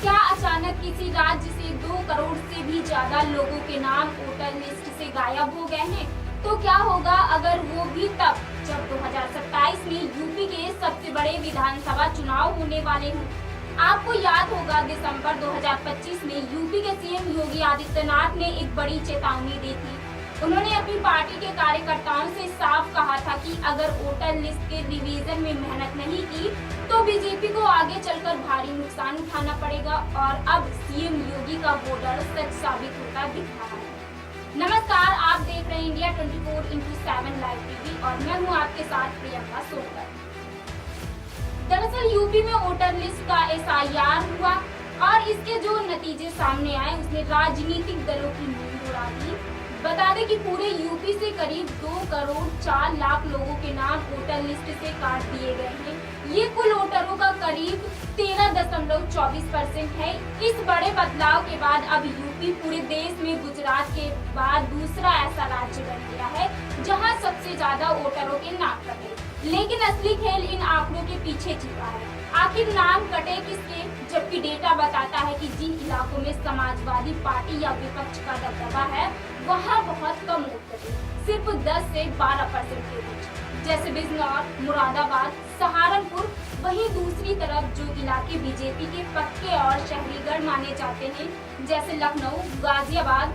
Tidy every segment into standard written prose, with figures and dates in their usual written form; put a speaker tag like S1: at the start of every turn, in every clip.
S1: क्या अचानक किसी राज्य से 2 करोड़ से भी ज्यादा लोगों के नाम वोटर लिस्ट से गायब हो गए हैं? तो क्या होगा अगर वो भी तब, जब 2027 में यूपी के सबसे बड़े विधानसभा चुनाव होने वाले हों? आपको याद होगा दिसंबर 2025 में यूपी के सीएम योगी आदित्यनाथ ने एक बड़ी चेतावनी दी थी। उन्होंने अपनी पार्टी के कार्यकर्ताओं से साफ कहा था कि अगर वोटर लिस्ट के रिवीजन में मेहनत नहीं की तो बीजेपी को आगे चलकर भारी नुकसान उठाना पड़ेगा। और अब सीएम योगी का वोटर सच साबित होता दिख रहा है। नमस्कार, आप देख रहे हैं इंडिया 24/7 लाइव टीवी और मैं हूं आपके साथ प्रियंका सोनकर। दरअसल यूपी में वोटर लिस्ट का एसआईआर हुआ और इसके जो नतीजे सामने आए उसने राजनीतिक दलों की नींद उड़ा दी। बता दें कि पूरे यूपी से करीब 2 करोड़ 4 लाख लोगों के नाम वोटर लिस्ट से काट दिए गए हैं। ये कुल वोटरों का करीब 13.24% है। इस बड़े बदलाव के बाद अब यूपी पूरे देश में गुजरात के बाद दूसरा ऐसा राज्य बन गया है जहां सबसे ज्यादा वोटरों के नाम कटे। लेकिन असली खेल इन आंकड़ों के पीछे छिपा है। आखिर नाम कटे किसके, जबकि डेटा बताता है कि जिन इलाकों में समाजवादी पार्टी या विपक्ष का दबदबा है वहाँ बहुत कम वोट कटे, सिर्फ 10 से 12% के बीच, जैसे बिजनौर, मुरादाबाद, सहारनपुर। वहीं दूसरी तरफ जो इलाके बीजेपी के पक्के और शहरीगढ़ माने जाते हैं, जैसे लखनऊ, गाजियाबाद,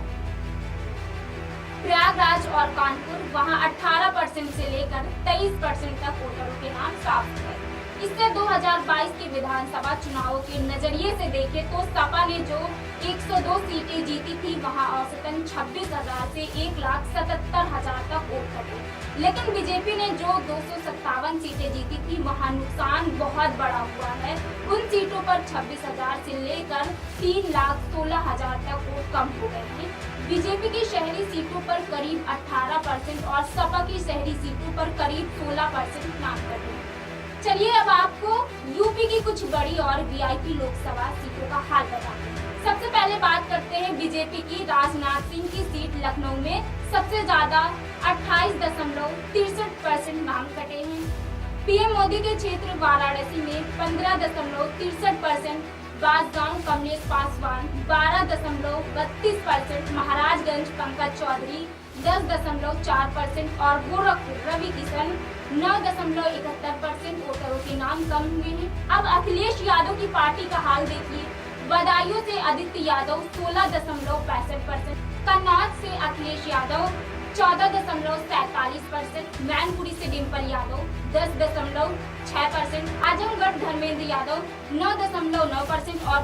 S1: प्रयागराज और कानपुर, वहां 18% से लेकर 23% तक वोटरों के नाम साफ है। इससे 2022 के विधानसभा चुनावों के नजरिए से देखें तो सपा ने जो 102 सीटें जीती थी वहां औसतन 26,000 से 1,77,000 तक वोट कटे। लेकिन बीजेपी ने जो 257 सीटें जीती थी वहां नुकसान बहुत बड़ा हुआ है। उन सीटों पर 26,000 से लेकर 3,16,000 तक वोट कम हो गए हैं। बीजेपी की शहरी सीटों पर करीब 18% और सपा की शहरी सीटों पर करीब 16% नाम कटे। चलिए अब आपको यूपी की कुछ बड़ी और वीआईपी लोकसभा सीटों का हाल बताते हैं। सबसे पहले बात करते हैं बीजेपी की। राजनाथ सिंह की सीट लखनऊ में सबसे ज्यादा 28.63% नाम कटे हैं। पीएम मोदी के क्षेत्र वाराणसी में 15.63%, बांसगांव कमलेश पासवान 12.32%, महाराजगंज पंकज चौधरी 10.4% और गोरखपुर रवि किशन 9.71% वोटरों के नाम कम हुए हैं। अब अखिलेश यादव की पार्टी का हाल देखिए। बदायूं से आदित्य यादव 16.65%, कन्नौज से अखिलेश यादव 14.47%, मैनपुरी से डिम्पल यादव 10.6%, आजमगढ़ धर्मेंद्र यादव 9.9% और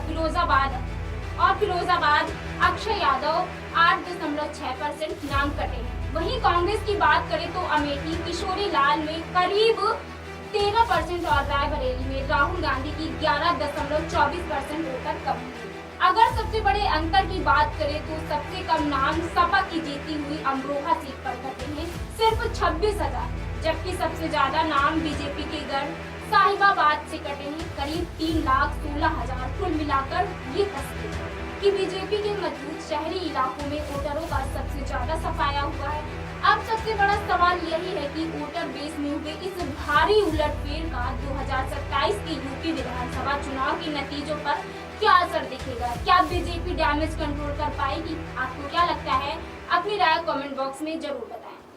S1: फिरोजाबाद अक्षय यादव 8.6% नाम कटे हैं। वहीं कांग्रेस की बात करें तो अमेठी किशोरी लाल में करीब 13% और रायबरेली में राहुल गांधी की 11.24% वोटर कम हुई। अगर सबसे बड़े अंतर की बात करें तो सबसे कम नाम सपा की जीती हुई अमरोहा सीट पर कटे हैं, सिर्फ 26,000, जबकि सबसे ज्यादा नाम बीजेपी के गढ़ साहिबाबाद से कटे हैं, करीब 3,16,000। कुल मिलाकर ये तस्वीर कि बीजेपी के मजबूत शहरी इलाकों में वोटरों का सबसे ज्यादा सफाया हुआ है। अब सबसे बड़ा सवाल यही है कि वोटर बेस में हुए इस भारी उलटफेर का 2027 के यूपी विधानसभा चुनाव के नतीजों पर क्या असर दिखेगा? क्या बीजेपी डैमेज कंट्रोल कर पाएगी? आपको क्या लगता है? अपनी राय कमेंट बॉक्स में जरूर बताएं।